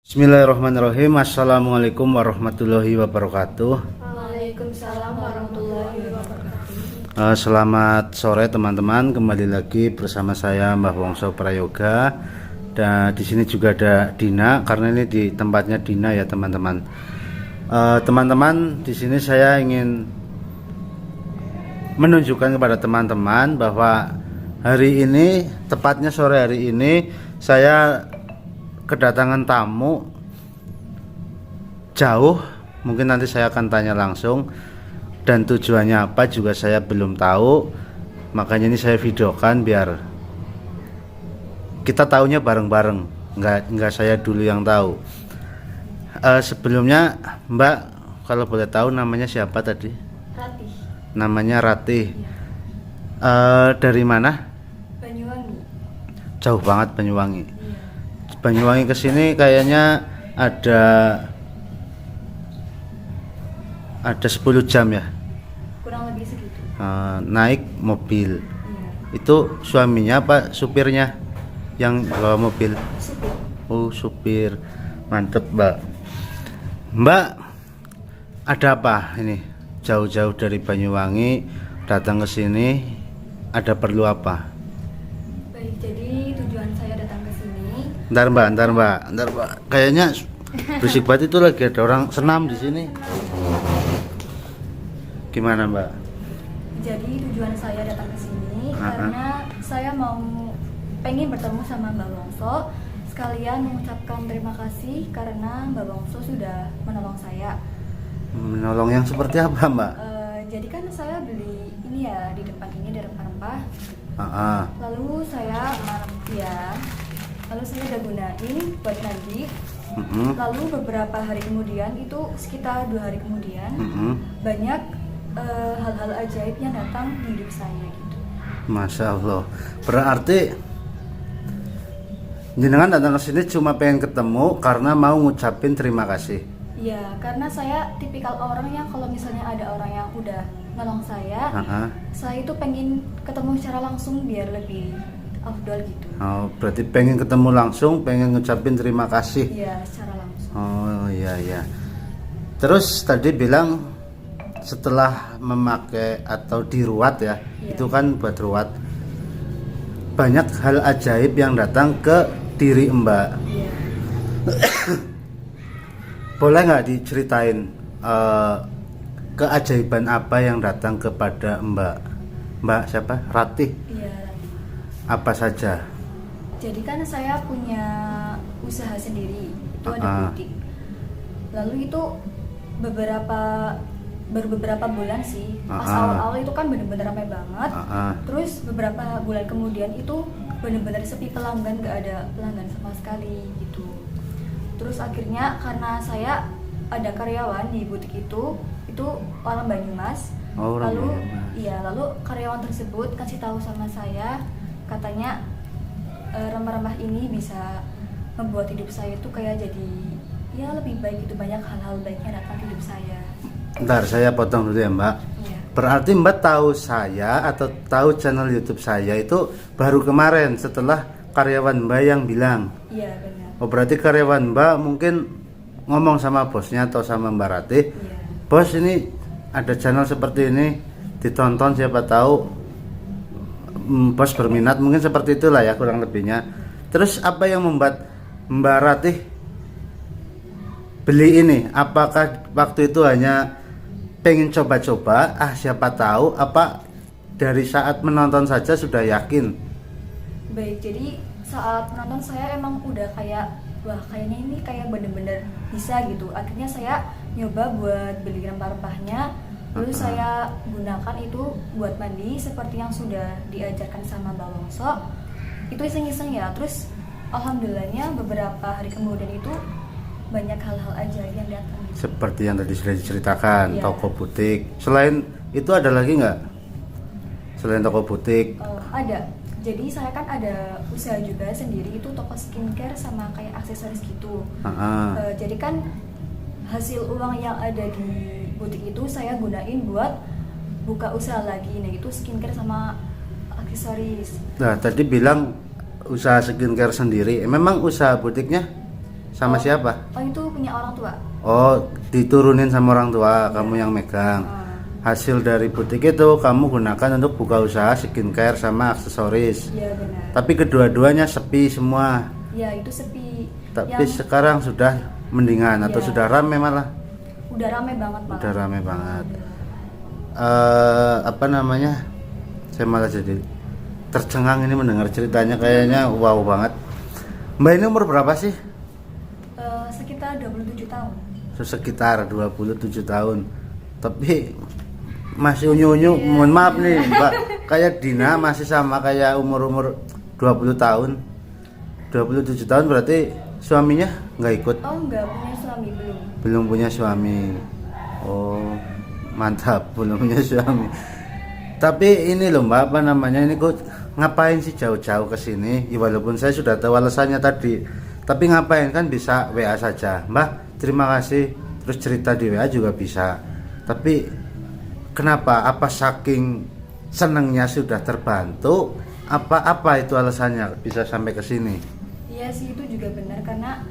Bismillahirrahmanirrahim. Assalamualaikum warahmatullahi wabarakatuh. Waalaikumsalam warahmatullahi wabarakatuh. Selamat sore teman-teman. Kembali lagi bersama saya Mbah Wongso Prayoga. Dan di sini juga ada Dina, karena ini di tempatnya Dina ya teman-teman. Teman-teman, di sini saya ingin menunjukkan kepada teman-teman bahwa hari ini, tepatnya sore hari ini, saya kedatangan tamu jauh. Mungkin nanti saya akan tanya langsung, dan tujuannya apa juga saya belum tahu. Makanya ini saya videokan biar kita tahunya bareng-bareng, nggak saya dulu yang tahu. Sebelumnya Mbak, kalau boleh tahu namanya siapa tadi? Ratih. Namanya Ratih. Dari mana? Banyuwangi. Jauh banget Banyuwangi. Iya. Banyuwangi ke sini kayaknya ada 10 jam ya. Kurang lebih segitu. Naik mobil. Iya. Itu suaminya apa supirnya yang bawa mobil? Supir. Oh, supir. Mantep, Mbak. Mbak, ada apa ini? Jauh-jauh dari Banyuwangi datang ke sini, ada perlu apa? Baik, jadi tujuan saya datang ke sini. Ntar Mbak. Kayaknya berisik banget, itu lagi ada orang senam di sini. Gimana, Mbak? Jadi tujuan saya datang ke sini karena saya pengen bertemu sama Mbak Wongso, sekalian mengucapkan terima kasih karena Mbak Wongso sudah menolong saya. Menolong yang seperti apa, Mbak? Jadi kan saya beli ini ya di depan ini, di rempah-rempah. Lalu saya udah gunain buat mandi. Lalu beberapa hari kemudian, itu sekitar 2 hari kemudian, banyak hal-hal ajaib yang datang di hidup saya gitu. Masya Allah. Berarti jenengan datang ke sini cuma pengen ketemu karena mau ngucapin terima kasih. Iya, karena saya tipikal orang yang kalau misalnya ada orang yang udah nolong saya itu pengen ketemu secara langsung biar lebih afdol gitu. Oh, berarti pengen ketemu langsung, pengen ngucapin terima kasih. Iya, secara langsung. Oh iya. Terus tadi bilang setelah memakai atau diruat ya, itu kan buat ruat. Banyak hal ajaib yang datang ke diri Mbak. Iya. Boleh nggak diceritain keajaiban apa yang datang kepada Mbak siapa? Ratih. Iya. Apa saja? Jadi kan saya punya usaha sendiri, itu ada butik. Lalu itu baru beberapa bulan sih. Pas awal-awal itu kan bener-bener ramai banget. Terus beberapa bulan kemudian itu bener-bener sepi pelanggan, gak ada pelanggan sama sekali gitu. Terus akhirnya karena saya ada karyawan di butik itu orang Banyumas. Lalu karyawan tersebut kasih tahu sama saya, katanya rempah-rempah ini bisa membuat hidup saya itu kayak jadi ya lebih baik gitu, banyak hal-hal baik yang datang di hidup saya. Bentar, saya potong dulu ya Mbak. Iya. Berarti Mbak tahu saya atau tahu channel YouTube saya itu baru kemarin setelah karyawan Mbak yang bilang. Iya, benar. Oh, berarti karyawan Mbak mungkin ngomong sama bosnya atau sama Mbak Ratih. Iya. Bos, ini ada channel seperti ini, ditonton, siapa tahu bos berminat, mungkin seperti itulah ya kurang lebihnya. Terus apa yang membuat Mbak Ratih beli ini? Apakah waktu itu hanya pengen coba-coba, siapa tahu, apa dari saat menonton saja sudah yakin? Baik, jadi saat menonton saya emang udah kayak, wah kayaknya ini kayak bener-bener bisa gitu. Akhirnya saya nyoba buat beli rempah-rempahnya, lalu saya gunakan itu buat mandi seperti yang sudah diajarkan sama Mbak Wongso. Itu iseng-iseng ya. Terus alhamdulillahnya beberapa hari kemudian itu banyak hal-hal ajaib yang datang gitu. Seperti yang tadi sudah diceritakan, Iya. Toko butik. Selain itu ada lagi nggak? Selain toko butik? Ada. Jadi saya kan ada usaha juga sendiri, itu toko skincare sama kayak aksesoris gitu. Jadi kan hasil uang yang ada di butik itu saya gunain buat buka usaha lagi. Nah itu skincare sama aksesoris. Nah tadi bilang usaha skincare sendiri. Memang usaha butiknya sama siapa? Oh itu punya orang tua. Oh, diturunin sama orang tua, kamu yang megang. Hasil dari butik itu kamu gunakan untuk buka usaha skincare sama aksesoris. Iya benar. Tapi kedua-duanya sepi semua. Ya itu sepi. Tapi sekarang sudah mendingan atau sudah rame malah? Udah rame banget malah. Udah rame banget. Apa namanya? Saya malah jadi tercengang ini mendengar ceritanya, kayaknya wow banget. Mbak ini umur berapa sih? Sekitar 27 tahun. Sekitar 27 tahun. Tapi masih unyu-unyu, mohon maaf nih Mbak, kayak Dina masih sama kayak umur-umur 20 tahun. 27 tahun berarti suaminya nggak ikut? Oh nggak punya suami, belum. Belum punya suami. Oh mantap, belum punya suami. Tapi ini loh Mbak, apa namanya, ini kok ngapain sih jauh-jauh ke sini? Ya, walaupun saya sudah tahu alasannya tadi, tapi ngapain, kan bisa WA saja, Mbak terima kasih, terus cerita di WA juga bisa. Tapi kenapa? Apa saking senengnya sudah terbantu? Apa itu alasannya bisa sampai ke sini? Iya sih, itu juga benar, karena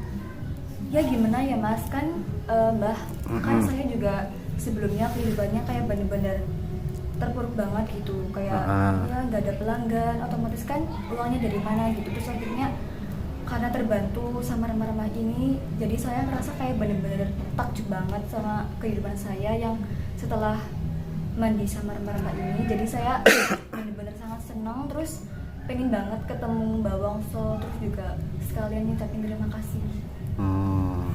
ya gimana ya Mas, kan Mbah, kan saya juga sebelumnya kehidupannya kayak bener-bener terpuruk banget gitu, kayak ya nggak ada pelanggan, otomatis kan uangnya dari mana gitu. Terus akhirnya karena terbantu sama remah-remah ini, jadi saya merasa kayak bener-bener takjub banget sama kehidupan saya yang setelah mandi sama remah-remah ini. Jadi saya bener-bener sangat senang, terus pengen banget ketemu Mbak Wongso, terus juga sekalian ngucapin terima kasih.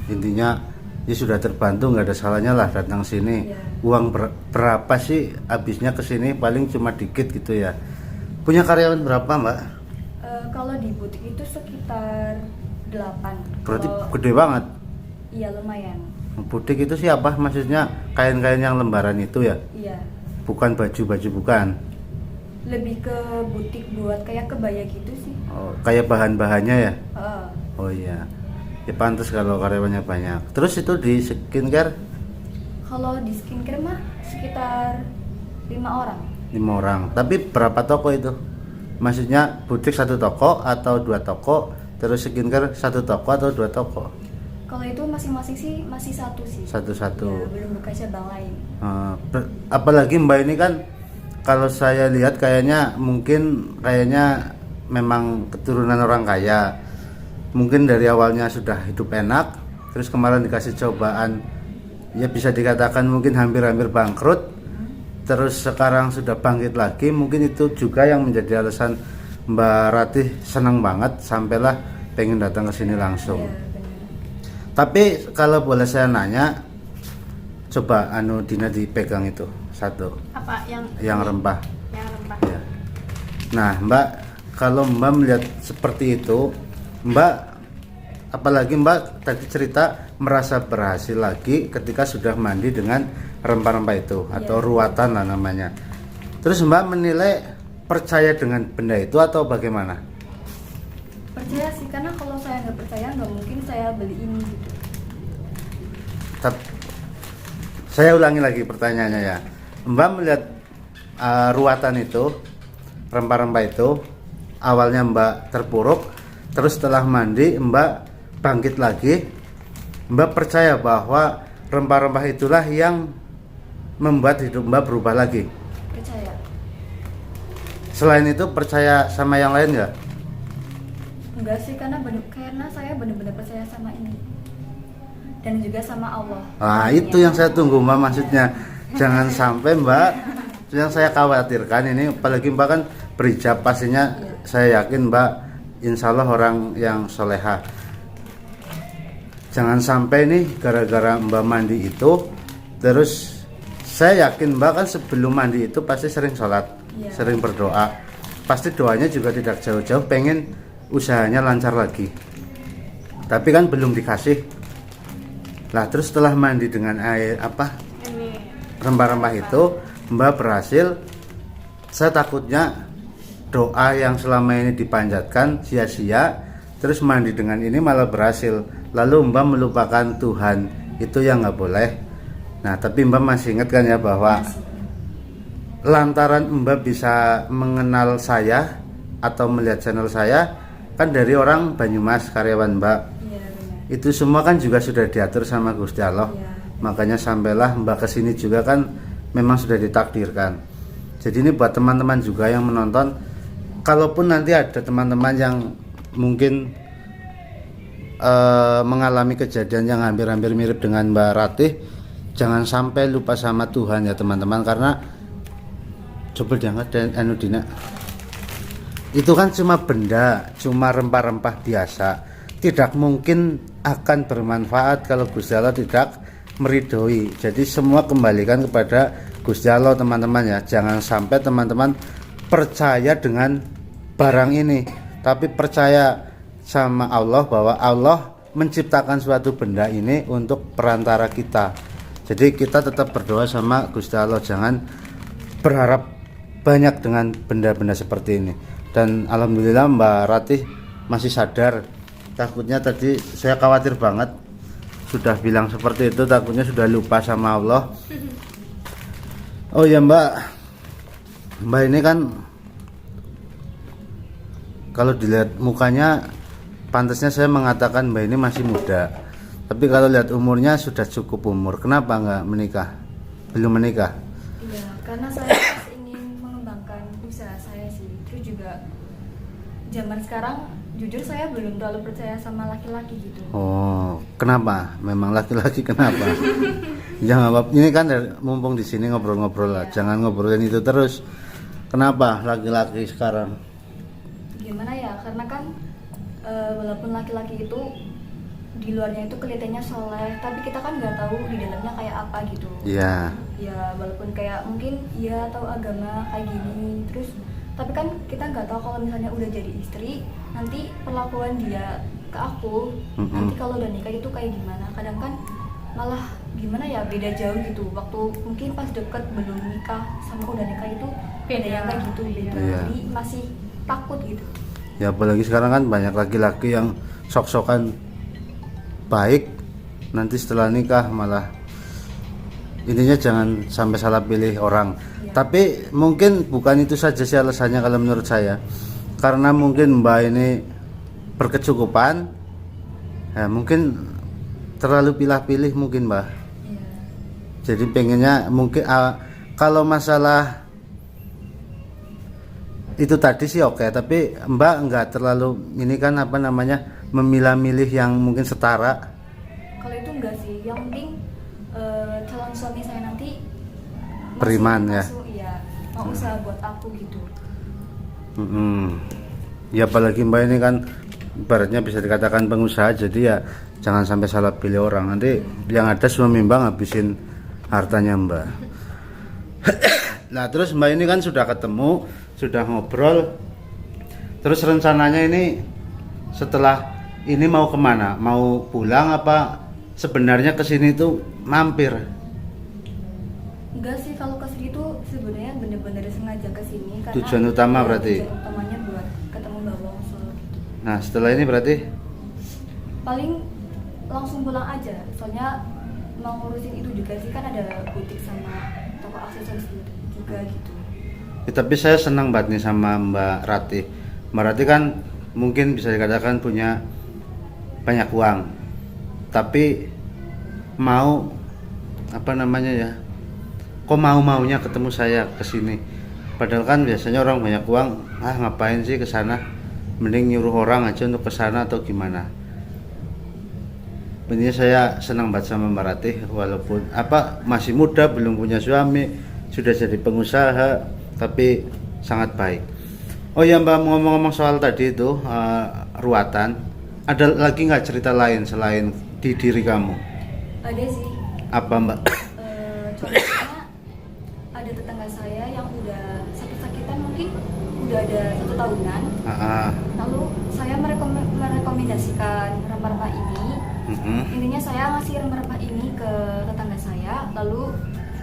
Intinya ya sudah terbantu, nggak ada salahnya lah datang sini. Uang berapa sih habisnya ke sini? Paling cuma dikit gitu ya. Punya karyawan berapa Mbak? Kalau di butik itu sekitar 8. Berarti gede banget. Iya lumayan. Butik itu siapa? Maksudnya kain-kain yang lembaran itu ya? Iya. Bukan baju-baju, bukan? Lebih ke butik buat kayak kebaya gitu sih. Oh, kayak bahan-bahannya ya? Oh iya. Ya pantas kalau karyawannya banyak. Terus itu di skincare? Kalau di skincare mah sekitar 5 orang. 5 orang. Tapi berapa toko itu? Maksudnya butik 1 toko atau 2 toko? Terus skincare 1 toko atau 2 toko? Kalau itu masing-masing sih masih 1 sih. Satu-satu. Ya, belum buka cabang lain. Apalagi Mbak ini kan kalau saya lihat kayaknya memang keturunan orang kaya. Mungkin dari awalnya sudah hidup enak, terus kemarin dikasih cobaan, ya bisa dikatakan mungkin hampir-hampir bangkrut, terus sekarang sudah bangkit lagi. Mungkin itu juga yang menjadi alasan Mbak Ratih senang banget sampailah pengen datang ke sini langsung. Ya, tapi kalau boleh saya nanya, coba Dina dipegang itu satu. Apa yang rempah? Yang rempah. Ya. Nah Mbak, kalau Mbak melihat seperti itu, Mbak, apalagi Mbak tadi cerita merasa berhasil lagi ketika sudah mandi dengan rempah-rempah itu atau ruatan lah namanya. Terus Mbak menilai percaya dengan benda itu atau bagaimana? Percaya sih, karena kalau saya nggak percaya nggak mungkin saya beli ini gitu. Saya ulangi lagi pertanyaannya ya. Mbak melihat ruatan itu, rempah-rempah itu, awalnya Mbak terpuruk, terus setelah mandi Mbak bangkit lagi. Mbak percaya bahwa rempah-rempah itulah yang membuat hidup Mbak berubah lagi? Percaya. Selain itu percaya sama yang lain nggak? Enggak sih, karena saya benar-benar percaya sama ini dan juga sama Allah. Nah itu yang saya tunggu Mbak, maksudnya jangan sampai Mbak, yang saya khawatirkan ini, apalagi Mbak kan berhijab, pastinya saya yakin Mbak insya Allah orang yang soleha. Jangan sampai nih gara-gara Mbak mandi itu, terus saya yakin Mbak kan sebelum mandi itu pasti sering sholat, sering berdoa, pasti doanya juga tidak jauh-jauh pengen usahanya lancar lagi, tapi kan belum dikasih lah. Terus setelah mandi dengan air rempah-rempah itu Mbak berhasil. Saya takutnya doa yang selama ini dipanjatkan sia-sia, terus mandi dengan ini malah berhasil, lalu Mbak melupakan Tuhan. Itu yang nggak boleh. Nah tapi Mbak masih ingat kan ya bahwa lantaran Mbak bisa mengenal saya atau melihat channel saya kan dari orang Banyumas, karyawan Mbak itu semua kan juga sudah diatur sama Gusti Allah. Ya. Makanya sampailah Mbak kesini juga kan memang sudah ditakdirkan. Jadi ini buat teman-teman juga yang menonton, kalaupun nanti ada teman-teman yang mungkin mengalami kejadian yang hampir-hampir mirip dengan Mbak Ratih, jangan sampai lupa sama Tuhan ya teman-teman, karena coba diangkat dan Dina, itu kan cuma benda, cuma rempah-rempah biasa, tidak mungkin akan bermanfaat kalau Gusti Allah tidak meridhoi. Jadi semua kembalikan kepada Gusti Allah teman-teman ya. Jangan sampai teman-teman percaya dengan barang ini, tapi percaya sama Allah bahwa Allah menciptakan suatu benda ini untuk perantara kita. Jadi kita tetap berdoa sama Gusti Allah, jangan berharap banyak dengan benda-benda seperti ini. Dan alhamdulillah Mbak Ratih masih sadar. Takutnya tadi saya khawatir banget, sudah bilang seperti itu takutnya sudah lupa sama Allah. Oh ya Mbak ini kan kalau dilihat mukanya pantasnya saya mengatakan Mbak ini masih muda, tapi kalau lihat umurnya sudah cukup umur. Kenapa nggak menikah? Belum menikah? Iya, karena saya masih ingin mengembangkan usaha saya sih. Terus juga zaman sekarang jujur saya belum terlalu percaya sama laki-laki gitu. Oh, kenapa? Memang laki-laki kenapa? Jangan apa, ini kan mumpung di sini ngobrol-ngobrol lah, jangan ngobrolin itu terus. Kenapa laki-laki sekarang? Gimana ya? Karena kan walaupun laki-laki itu di luarnya itu kelihatannya soleh, tapi kita kan nggak tahu di dalamnya kayak apa gitu. Iya. Ya walaupun kayak mungkin ya tahu agama kayak gini, terus tapi kan kita nggak tahu kalau misalnya udah jadi istri nanti perlakuan dia ke aku nanti kalau udah nikah itu kayak gimana. Kadang kan malah gimana ya, beda jauh gitu. Waktu mungkin pas deket belum nikah sama udah nikah itu beda yang kayak gitu, beda. Iya. Jadi masih takut gitu. Ya apalagi sekarang kan banyak laki-laki yang sok-sokan baik, nanti setelah nikah malah, intinya jangan sampai salah pilih orang. Ya. Tapi mungkin bukan itu saja sih alasannya kalau menurut saya, karena mungkin Mbak ini berkecukupan ya, mungkin terlalu pilih-pilih mungkin Mbak. Ya. Jadi pengennya mungkin kalau masalah itu tadi sih oke, tapi Mbak nggak terlalu ini kan apa namanya, memilah-milih yang mungkin setara. Kalau itu enggak sih, yang penting calon suami saya nanti Beriman ya. Iya, mau usaha buat aku gitu. Ya apalagi Mbak ini kan ibaratnya bisa dikatakan pengusaha, jadi ya jangan sampai salah pilih orang, nanti yang ada suami Mbak ngabisin hartanya Mbak. Nah terus Mbak ini kan sudah ketemu, sudah ngobrol, terus rencananya ini setelah ini mau kemana? Mau pulang apa sebenarnya kesini tuh mampir? Enggak sih, kalau kesini tuh sebenarnya bener-bener sengaja kesini karena Tujuan utama berarti? Tujuan utamanya buat ketemu Mbak Wongso gitu. Nah setelah ini berarti? Paling langsung pulang aja, soalnya mau ngurusin itu juga sih, kan ada butik sama toko aksesoris juga gitu. Ya, tapi saya senang banget nih sama Mbak Ratih. Mbak Ratih kan mungkin bisa dikatakan punya banyak uang, tapi mau apa namanya ya, kok mau-maunya ketemu saya ke sini. Padahal kan biasanya orang banyak uang, ngapain sih ke sana? Mending nyuruh orang aja untuk ke sana atau gimana. Intinya saya senang banget sama Mbak Ratih, walaupun masih muda, belum punya suami, sudah jadi pengusaha, tapi sangat baik. Oh ya Mbak, ngomong-ngomong soal tadi itu ruatan, ada lagi nggak cerita lain selain di diri kamu? Ada sih. Apa Mbak? Contohnya ada tetangga saya yang udah sakit-sakitan, mungkin udah ada 1 tahunan. Lalu saya merekomendasikan rempah-rempah ini. Intinya saya ngasih rempah-rempah ini ke tetangga saya, lalu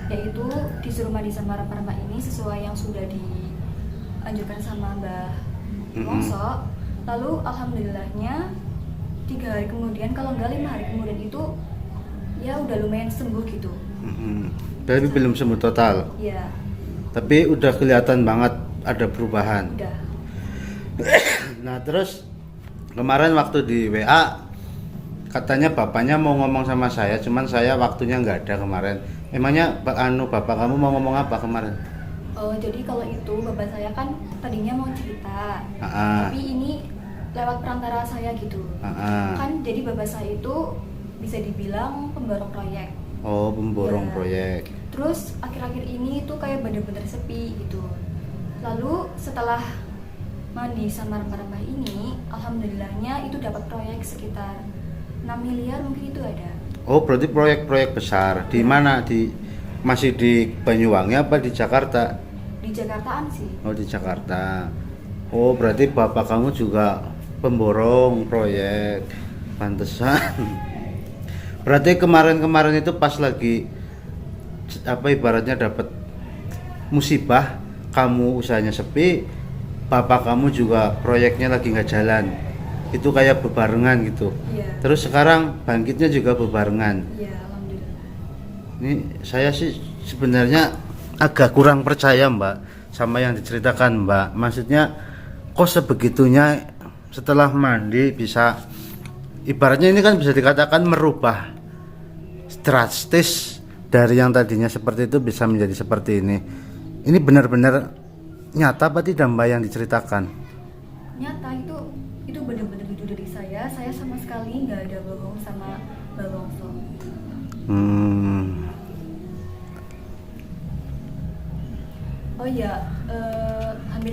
yaitu disuruh mandi sama rempah-rempah ini sesuai yang sudah dianjurkan sama Mbah Wongso. Lalu alhamdulillahnya 3 hari kemudian, kalau enggak 5 hari kemudian itu ya udah lumayan sembuh gitu. Tapi belum sembuh total. Iya. Tapi udah kelihatan banget ada perubahan. Udah. Nah terus kemarin waktu di WA katanya bapaknya mau ngomong sama saya, cuman saya waktunya nggak ada kemarin. Emangnya bapak kamu mau ngomong apa kemarin? Oh, jadi kalau itu bapak saya kan tadinya mau cerita, tapi ini lewat perantara saya gitu. Kan jadi bapak saya itu bisa dibilang pemborong proyek. Oh, pemborong ya. Proyek. Terus akhir-akhir ini itu kayak bener-bener sepi gitu. Lalu setelah mandi sama rempah-rempah ini, alhamdulillahnya itu dapat proyek sekitar 6 miliar mungkin itu ada. Oh, berarti proyek-proyek besar. Di mana? Masih di Banyuwangi apa di Jakarta? Di Jakartaan sih. Oh, di Jakarta. Oh, berarti bapak kamu juga pemborong proyek. Pantesan. Berarti kemarin-kemarin itu pas lagi apa ibaratnya dapat musibah, kamu usahanya sepi, bapak kamu juga proyeknya lagi nggak jalan. Itu kayak bebarengan gitu. Iya. Terus sekarang bangkitnya juga bebarengan. Iya, alhamdulillah. Ini saya sih sebenarnya agak kurang percaya Mbak sama yang diceritakan Mbak. Maksudnya kok sebegitunya setelah mandi bisa, ibaratnya ini kan bisa dikatakan merubah drastis dari yang tadinya seperti itu bisa menjadi seperti ini. Ini benar-benar nyata apa tidak Mbak yang diceritakan? Nyata, itu benar-benar jujur dari saya sama sekali nggak ada bohong sama Mbak Wongso. Oh iya, hampir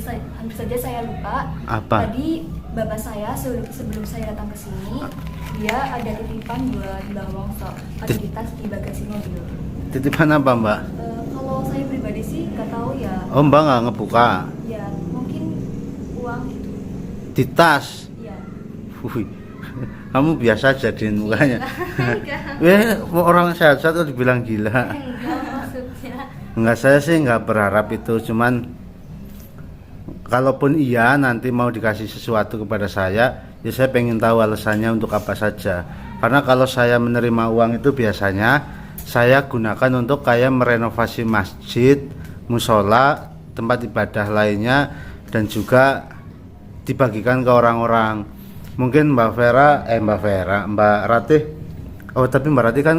saja saya lupa. Apa? Tadi bapak saya sebelum saya datang ke sini, dia ada titipan buat Mbak Wongso, ada di tas di bagasi mobil. Titipan apa Mbak? Kalau saya pribadi sih nggak tahu ya. Oh Mbak nggak ngebuka? Ya mungkin uang gitu. Di tas? Iya. Wih, kamu biasa jadiin mukanya. Enggak. Orang sehat-sehat tuh dibilang gila. Enggak maksudnya. Enggak, saya sih nggak berharap itu, cuman kalaupun iya nanti mau dikasih sesuatu kepada saya, ya saya pengen tahu alasannya untuk apa saja. Karena kalau saya menerima uang itu biasanya saya gunakan untuk kayak merenovasi masjid, musola, tempat ibadah lainnya, dan juga dibagikan ke orang-orang. Mungkin Mbak Ratih, oh tapi Mbak Ratih kan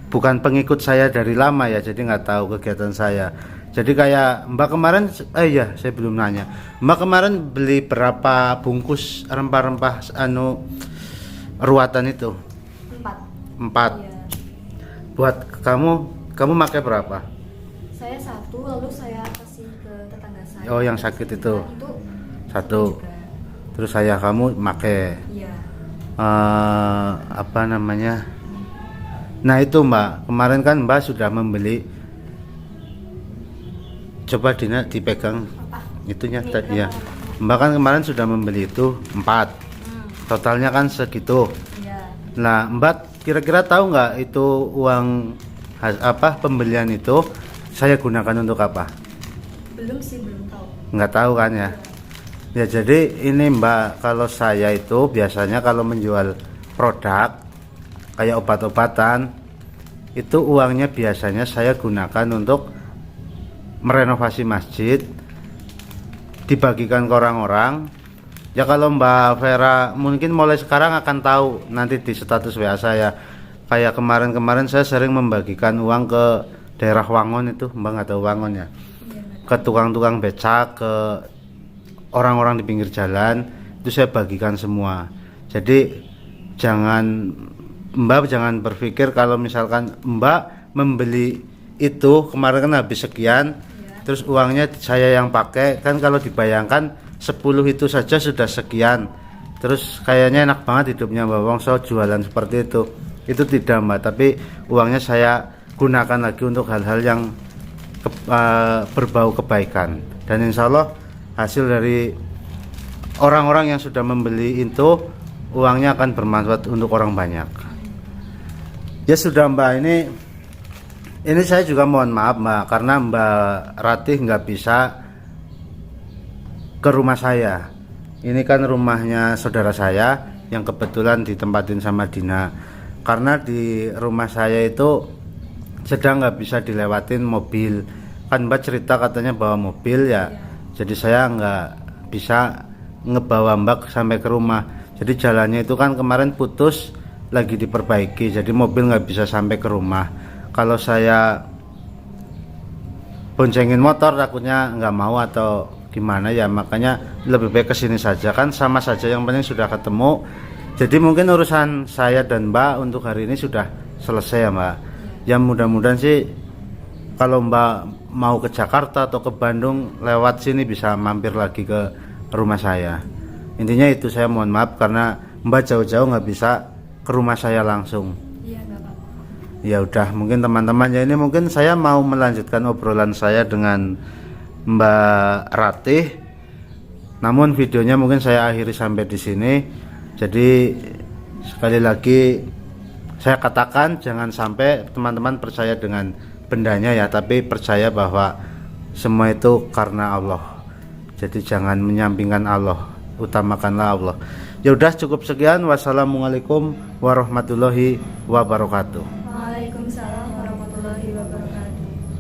bukan pengikut saya dari lama ya, jadi nggak tahu kegiatan saya. Jadi kayak Mbak kemarin, iya saya belum nanya. Mbak kemarin beli berapa bungkus rempah-rempah ruatan itu? 4. Iya. Buat kamu pakai berapa? Saya 1, lalu saya kasih ke tetangga saya. Oh yang sakit itu? Itu 1. juga. Terus kamu pakai. Iya. Apa namanya? Nah itu Mbak, kemarin kan Mbak sudah membeli. Coba Dina dipegang itunya tadi ya. Mbak kan kemarin sudah membeli itu 4. Totalnya kan segitu. Iya. Nah Mbak kira-kira tahu nggak itu uang pembelian itu saya gunakan untuk apa? Belum tahu. Nggak tahu kan ya? Ya jadi ini Mbak, kalau saya itu biasanya kalau menjual produk kayak obat-obatan itu uangnya biasanya saya gunakan untuk merenovasi masjid, dibagikan ke orang-orang. Ya kalau Mbak Vera mungkin mulai sekarang akan tahu nanti di status WA saya. Kayak kemarin-kemarin saya sering membagikan uang ke daerah Wangon itu, Mbak nggak tahu Wangon ya? Ke tukang-tukang becak, ke orang-orang di pinggir jalan, itu saya bagikan semua. Jadi Mbak jangan berpikir kalau misalkan Mbak membeli itu kemarin kan habis sekian, terus uangnya saya yang pakai, kan kalau dibayangkan 10 itu saja sudah sekian, terus kayaknya enak banget hidupnya Mbak Wongso jualan seperti itu. Itu tidak Mbak, tapi uangnya saya gunakan lagi untuk hal-hal yang berbau kebaikan, dan insya Allah hasil dari orang-orang yang sudah membeli itu uangnya akan bermanfaat untuk orang banyak. Ya sudah Mbak, ini saya juga mohon maaf Mbak, karena Mbak Ratih nggak bisa ke rumah saya. Ini kan rumahnya saudara saya yang kebetulan ditempatin sama Dina. Karena di rumah saya itu sedang nggak bisa dilewatin mobil. Kan Mbak cerita katanya bawa mobil ya. Jadi saya nggak bisa ngebawa Mbak sampai ke rumah. Jadi jalannya itu kan kemarin putus lagi diperbaiki, jadi mobil nggak bisa sampai ke rumah. Kalau saya boncengin motor takutnya nggak mau atau gimana ya, makanya lebih baik kesini saja, kan sama saja, yang penting sudah ketemu. Jadi mungkin urusan saya dan Mbak untuk hari ini sudah selesai ya Mbak. Ya mudah-mudahan sih kalau Mbak mau ke Jakarta atau ke Bandung lewat sini bisa mampir lagi ke rumah saya. Intinya itu, saya mohon maaf karena Mbak jauh-jauh nggak bisa ke rumah saya langsung. Iya, nggak apa-apa. Ya udah, mungkin teman-teman ya, ini mungkin saya mau melanjutkan obrolan saya dengan Mbak Ratih. Namun videonya mungkin saya akhiri sampai di sini. Jadi sekali lagi saya katakan jangan sampai teman-teman percaya dengan bendanya ya, tapi percaya bahwa semua itu karena Allah. Jadi jangan menyampingkan Allah, utamakanlah Allah. Ya udah, cukup sekian. Wassalamualaikum warahmatullahi wabarakatuh. Waalaikumsalam warahmatullahi wabarakatuh.